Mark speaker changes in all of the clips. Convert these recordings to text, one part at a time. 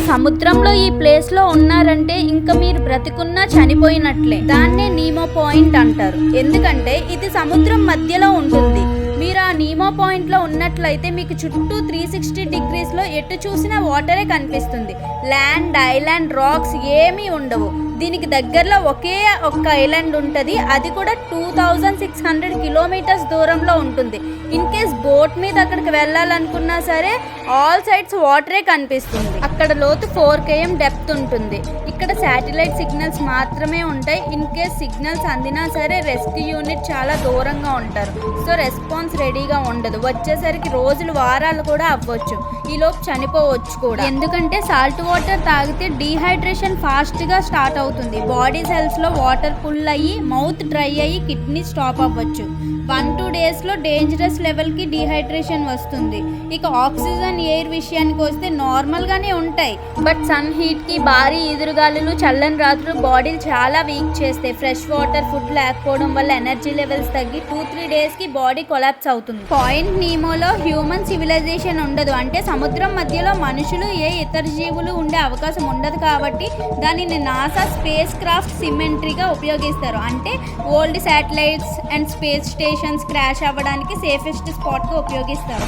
Speaker 1: సముద్రంలో ఈ ప్లేస్ లో ఉన్నారంటే ఇంకా మీరు బ్రతికున్నా చనిపోయినట్లే. దాన్నే నీమో పాయింట్ అంటారు. ఎందుకంటే ఇది సముద్రం మధ్యలో ఉంటుంది. మీరు ఆ నీమో పాయింట్ లో ఉన్నట్లయితే మీకు చుట్టూ 360 degrees లో ఎటు చూసినా వాటరే కనిపిస్తుంది. ల్యాండ్, ఐలాండ్, రాక్స్ ఏమీ ఉండవు. దీనికి దగ్గరలో ఒకే ఒక్క ఐలాండ్ ఉంటుంది. అది కూడా 2600 kilometers దూరంలో ఉంటుంది. ఇన్ కేస్ బోట్ మీద అక్కడికి వెళ్ళాలనుకున్నా సరే ఆల్ సైడ్స్ వాటరే కనిపిస్తుంది. అక్కడ లోతు 4 km డెప్త్ ఉంటుంది. ఇక్కడ శాటిలైట్ సిగ్నల్స్ మాత్రమే ఉంటాయి. ఇన్ కేస్ సిగ్నల్స్ అందినా సరే రెస్క్యూ యూనిట్ చాలా దూరంగా ఉంటారు. సో రెస్పాన్స్ రెడీగా ఉండదు. వచ్చేసరికి రోజులు, వారాలు కూడా అవ్వచ్చు. ఈలోపు చనిపోవచ్చు కూడా. ఎందుకంటే సాల్ట్ వాటర్ తాగితే డీహైడ్రేషన్ ఫాస్ట్గా స్టార్ట్ అవుతుంది. బాడీ సెల్స్లో వాటర్ ఫుల్ అయ్యి మౌత్ డ్రై అయ్యి కిడ్నీ స్టాప్ అవ్వచ్చు. 1-2 daysలో డేంజరస్ లెవెల్కి డీహైడ్రేషన్ వస్తుంది. ఇక ఆక్సిజన్, ఎయిర్ విషయానికి వస్తే నార్మల్గానే ఉంటాయి. బట్ సన్ హీట్కి, భారీ ఎదురుగాలులు, చల్లని రాత్రులు బాడీలు చాలా వీక్ చేస్తాయి. ఫ్రెష్ వాటర్, ఫుడ్ లేకపోవడం వల్ల ఎనర్జీ లెవెల్స్ తగ్గి 2-3 daysకి బాడీ కొలాప్స్ అవుతుంది. పాయింట్ నీమోలో హ్యూమన్ సివిలైజేషన్ ఉండదు. అంటే సముద్రం మధ్యలో మనుషులు, ఏ ఇతర జీవులు ఉండే అవకాశం ఉండదు. కాబట్టి దానిని నాసా స్పేస్ క్రాఫ్ట్ సిమెంట్రీగా ఉపయోగిస్తారు. అంటే old satellites and space stations crash అవ్వడానికి సేఫెస్ట్ స్పాట్గా ఉపయోగిస్తారు.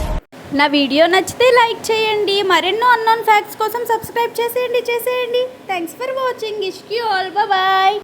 Speaker 1: నా వీడియో నచ్చితే లైక్ చేయండి. మరెన్నో అన్నోన్ ఫ్యాక్ట్స్ కోసం సబ్స్క్రైబ్ చేసేయండి. Thanks for watching. ఇష్క్ యూ ఆల్. బాయ్.